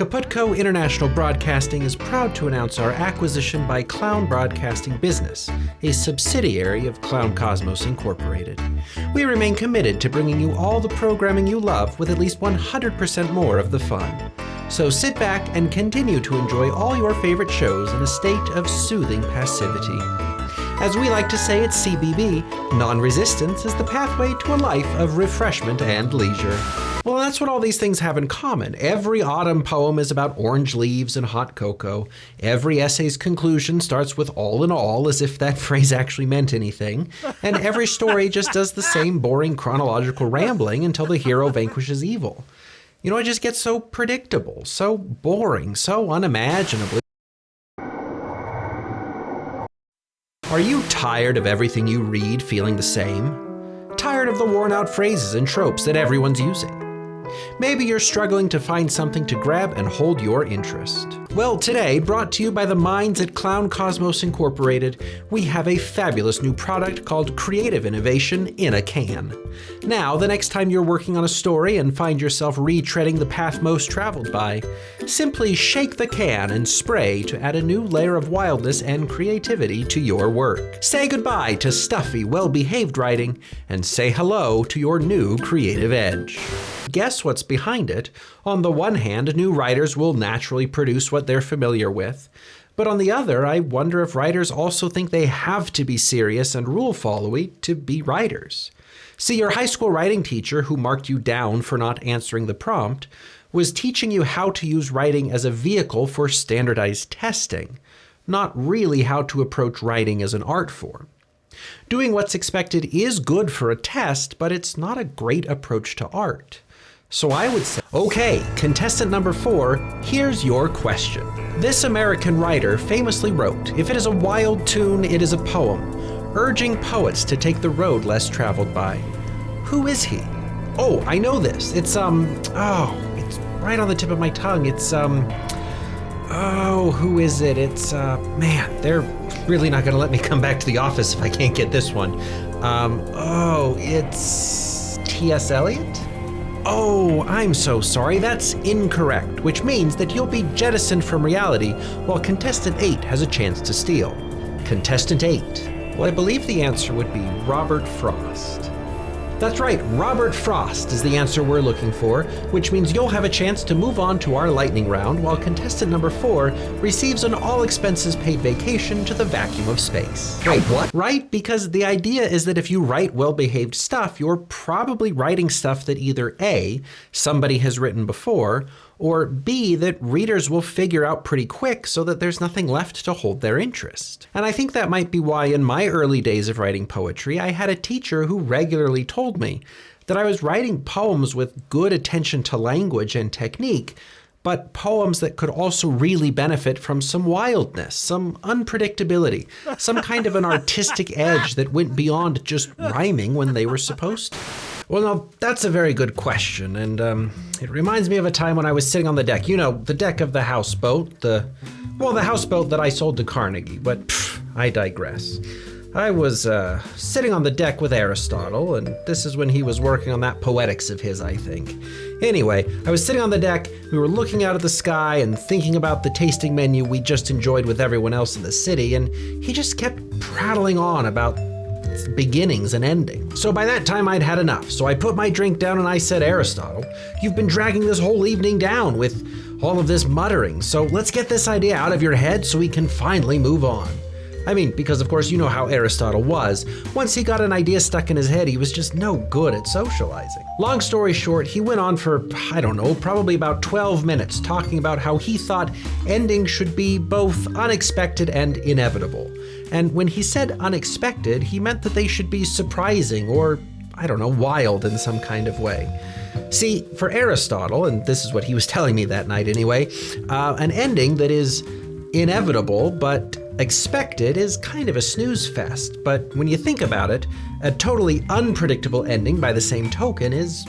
Kaputko International Broadcasting is proud to announce our acquisition by Clown Broadcasting Business, a subsidiary of Clown Cosmos Incorporated. We remain committed to bringing you all the programming you love with at least 100% more of the fun. So sit back and continue to enjoy all your favorite shows in a state of soothing passivity. As we like to say at CBB, non-resistance is the pathway to a life of refreshment and leisure. Well, that's what all these things have in common. Every autumn poem is about orange leaves and hot cocoa. Every essay's conclusion starts with all in all, as if that phrase actually meant anything. And every story just does the same boring chronological rambling until the hero vanquishes evil. You know, it just gets so predictable, so boring, so unimaginably. Are you tired of everything you read feeling the same? Tired of the worn-out phrases and tropes that everyone's using? Maybe you're struggling to find something to grab and hold your interest. Well, today, brought to you by the minds at Clown Cosmos Incorporated, we have a fabulous new product called Creative Innovation in a Can. Now, the next time you're working on a story and find yourself retreading the path most traveled by, simply shake the can and spray to add a new layer of wildness and creativity to your work. Say goodbye to stuffy, well-behaved writing, and say hello to your new creative edge. Guess what's behind it? On the one hand, new writers will naturally produce what they're familiar with. But on the other, I wonder if writers also think they have to be serious and rule-followy to be writers. See, your high school writing teacher who marked you down for not answering the prompt was teaching you how to use writing as a vehicle for standardized testing, not really how to approach writing as an art form. Doing what's expected is good for a test, but it's not a great approach to art. So I would say, okay, contestant number 4, here's your question. This American writer famously wrote, "If it is a wild tune, it is a poem, urging poets to take the road less traveled by." Who is he? Oh, I know this. It's it's right on the tip of my tongue. It's, who is it? It's, man, they're really not gonna let me come back to the office if I can't get this one. It's T.S. Eliot? Oh, I'm so sorry, that's incorrect, which means that you'll be jettisoned from reality while contestant 8 has a chance to steal. Contestant 8. Well, I believe the answer would be Robert Frost. That's right, Robert Frost is the answer we're looking for, which means you'll have a chance to move on to our lightning round while contestant number 4 receives an all-expenses-paid vacation to the vacuum of space. Wait, what? Right, because the idea is that if you write well-behaved stuff, you're probably writing stuff that either A, somebody has written before, or B, that readers will figure out pretty quick so that there's nothing left to hold their interest. And I think that might be why in my early days of writing poetry, I had a teacher who regularly told me that I was writing poems with good attention to language and technique, but poems that could also really benefit from some wildness, some unpredictability, some kind of an artistic edge that went beyond just rhyming when they were supposed to. Well, now, that's a very good question, and it reminds me of a time when I was sitting on the deck. You know, the deck of the houseboat, the houseboat that I sold to Carnegie, but I digress. I was sitting on the deck with Aristotle, and this is when he was working on that Poetics of his, I think. Anyway, I was sitting on the deck, we were looking out at the sky and thinking about the tasting menu we just enjoyed with everyone else in the city, and he just kept prattling on about beginnings and endings. So by that time I'd had enough, so I put my drink down and I said, "Aristotle, you've been dragging this whole evening down with all of this muttering, so let's get this idea out of your head so we can finally move on." I mean, because of course you know how Aristotle was. Once he got an idea stuck in his head, he was just no good at socializing. Long story short, he went on for, I don't know, probably about 12 minutes talking about how he thought endings should be both unexpected and inevitable. And when he said unexpected, he meant that they should be surprising or, I don't know, wild in some kind of way. See, for Aristotle, and this is what he was telling me that night anyway, an ending that is inevitable but expected is kind of a snooze fest. But when you think about it, a totally unpredictable ending by the same token is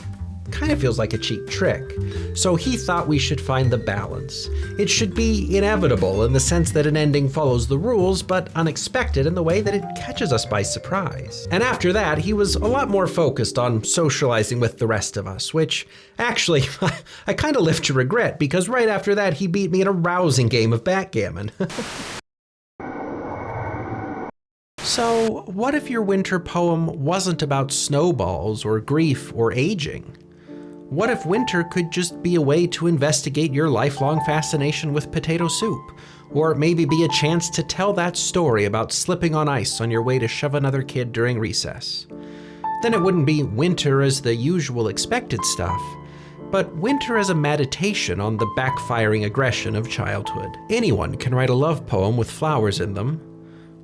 kind of feels like a cheap trick. So he thought we should find the balance. It should be inevitable in the sense that an ending follows the rules, but unexpected in the way that it catches us by surprise. And after that, he was a lot more focused on socializing with the rest of us, which actually, I kind of live to regret, because right after that, he beat me in a rousing game of backgammon. So, what if your winter poem wasn't about snowballs or grief or aging? What if winter could just be a way to investigate your lifelong fascination with potato soup? Or maybe be a chance to tell that story about slipping on ice on your way to shove another kid during recess? Then it wouldn't be winter as the usual expected stuff, but winter as a meditation on the backfiring aggression of childhood. Anyone can write a love poem with flowers in them.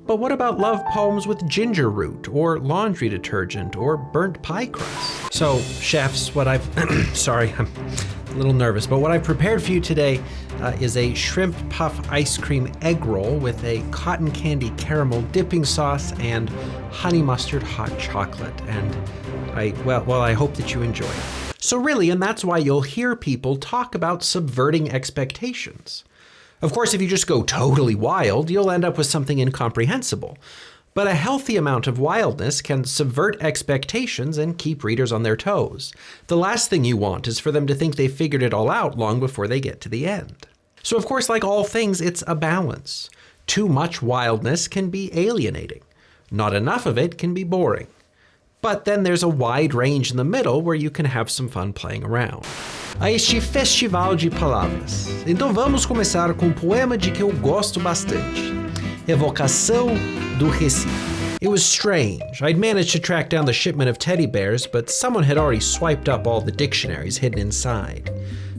But what about love poems with ginger root, or laundry detergent, or burnt pie crust? So, chefs, what I've, sorry, I'm a little nervous, but what I've prepared for you today is a shrimp puff ice cream egg roll with a cotton candy caramel dipping sauce and honey mustard hot chocolate. And I hope that you enjoy it. So really, and that's why you'll hear people talk about subverting expectations. Of course, if you just go totally wild, you'll end up with something incomprehensible. But a healthy amount of wildness can subvert expectations and keep readers on their toes. The last thing you want is for them to think they figured it all out long before they get to the end. So of course, like all things, it's a balance. Too much wildness can be alienating. Not enough of it can be boring. But then there's a wide range in the middle where you can have some fun playing around. A este festival de palavras. Então vamos começar com um poema de que eu gosto bastante. Evocação do Recife. It was strange. I'd managed to track down the shipment of teddy bears, but someone had already swiped up all the dictionaries hidden inside.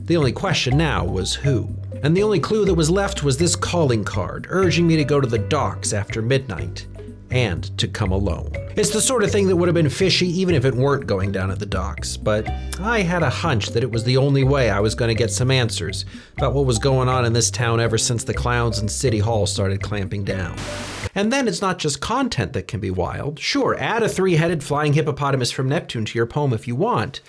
The only question now was who. And the only clue that was left was this calling card, urging me to go to the docks after midnight. And to come alone. It's the sort of thing that would have been fishy even if it weren't going down at the docks, but I had a hunch that it was the only way I was going to get some answers about what was going on in this town ever since the clowns in City Hall started clamping down. And then it's not just content that can be wild. Sure, add a three-headed flying hippopotamus from Neptune to your poem if you want,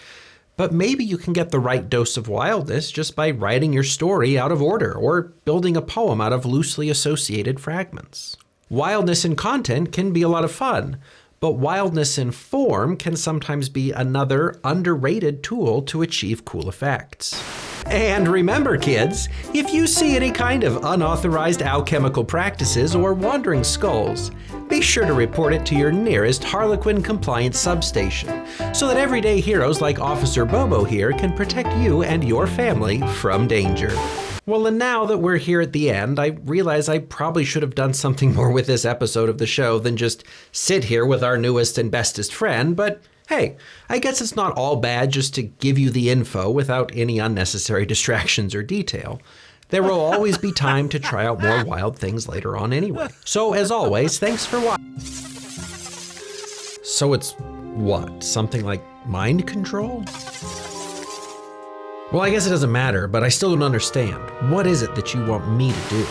but maybe you can get the right dose of wildness just by writing your story out of order or building a poem out of loosely associated fragments. Wildness in content can be a lot of fun, but wildness in form can sometimes be another underrated tool to achieve cool effects. And remember, kids, if you see any kind of unauthorized alchemical practices or wandering skulls, be sure to report it to your nearest Harlequin-compliant substation, so that everyday heroes like Officer Bobo here can protect you and your family from danger. Well, and now that we're here at the end, I realize I probably should have done something more with this episode of the show than just sit here with our newest and bestest friend, but hey, I guess it's not all bad just to give you the info without any unnecessary distractions or detail. There will always be time to try out more wild things later on anyway. So as always, thanks for watching. So it's what? Something like mind control? Well, I guess it doesn't matter, but I still don't understand. What is it that you want me to do?